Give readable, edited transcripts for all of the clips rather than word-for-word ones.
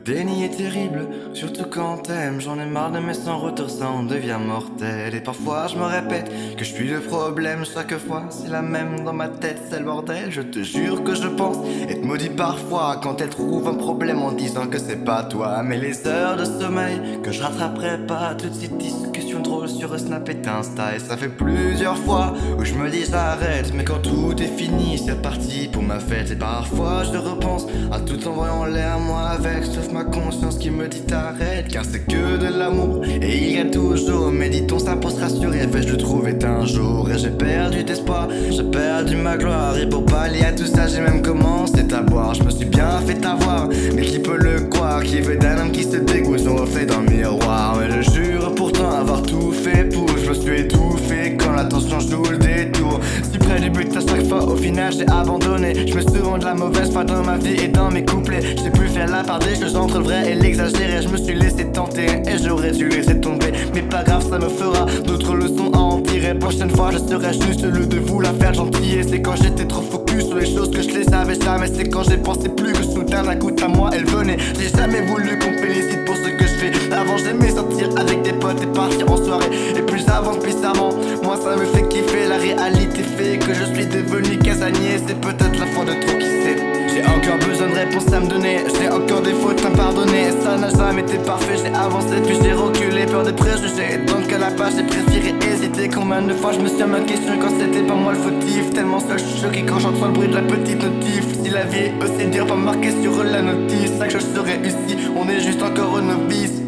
déni est terrible, surtout quand t'aimes. J'en ai marre de mes sans retour, ça en devient mortel. Et parfois je me répète que je suis le problème. Chaque fois c'est la même dans ma tête, c'est le bordel. Je te jure que je pense être maudit parfois quand elle trouve un problème en disant que c'est pas toi. Mais les heures de sommeil que je rattraperai pas, toutes ces discussions drôles sur Snap et Insta. Et ça fait plusieurs fois où je me dis j'arrête, mais quand tout est fini c'est parti pour ma fête. Et parfois je repense à tout envoyant l'air moi avec, sauf ma conscience qui me dit t'arrête, car c'est que de l'amour et il y a toujours. Mais dit-on ça pour se rassurer, vais-je le trouver un jour. Et j'ai perdu d'espoir, j'ai perdu ma gloire, et pour pallier à tout ça j'ai même commencé à boire. Je me suis bien fait avoir, mais qui peut le croire, qui veut d'un homme qui se dégoûte son reflet dans le miroir. Mais je jure pourtant avoir tout fait pour, je me suis étouffé quand l'attention joue le détour. Si près du but à chaque fois, au final j'ai abandonné. Je me suis rendu de la mauvaise foi dans ma vie et dans mes couplets. J'ai pu faire la part des choses entre le vrai et l'exagéré. Je me suis laissé tenter et j'aurais dû laisser tomber, mais pas grave, ça me fera d'autres leçons à en tirer. Prochaine fois je serai juste le de vous la faire gentiller. C'est quand j'étais trop focus sur les choses que je les savais jamais. C'est quand j'ai pensé plus que soudain d'un coup à moi elle venait. J'ai jamais voulu qu'on félicite pour ce que je fais. Avant j'aimais sortir avec des potes et partir en soirée, et plus j'avance plus ça ment. Moi ça me fait kiffer, la réalité fait que je suis devenu casanier. C'est peut-être la fois de trop qui sait. J'ai encore besoin de réponses à me donner, j'ai encore des fautes à me pardonner. Ça n'a jamais été parfait, j'ai avancé puis j'ai reculé, peur des préjugés. Donc à la page j'ai préféré hésiter. Combien de fois je me suis à ma question quand c'était pas moi le fautif. Tellement seul je suis choqué quand j'entends le bruit de la petite notif. Si la vie est aussi dure, pas marqué sur la notice, ça que je serais ici, on est juste encore novices.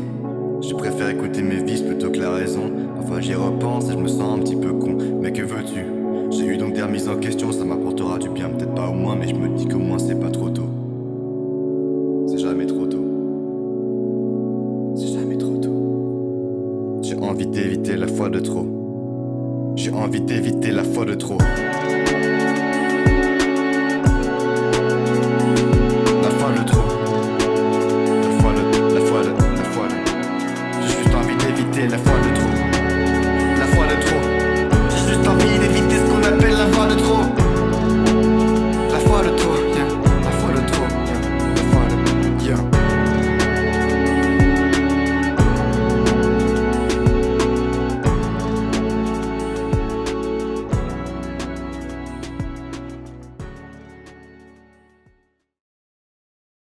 Je préfère écouter mes vices plutôt que la raison. Parfois j'y repense et je me sens un petit peu con. Mais que veux-tu? J'ai eu donc des remises en question, ça m'apportera du bien, peut-être pas au moins, mais je me dis qu'au moins c'est pas trop tôt. C'est jamais trop tôt. C'est jamais trop tôt. J'ai envie d'éviter la fois de trop. J'ai envie d'éviter la fois de trop.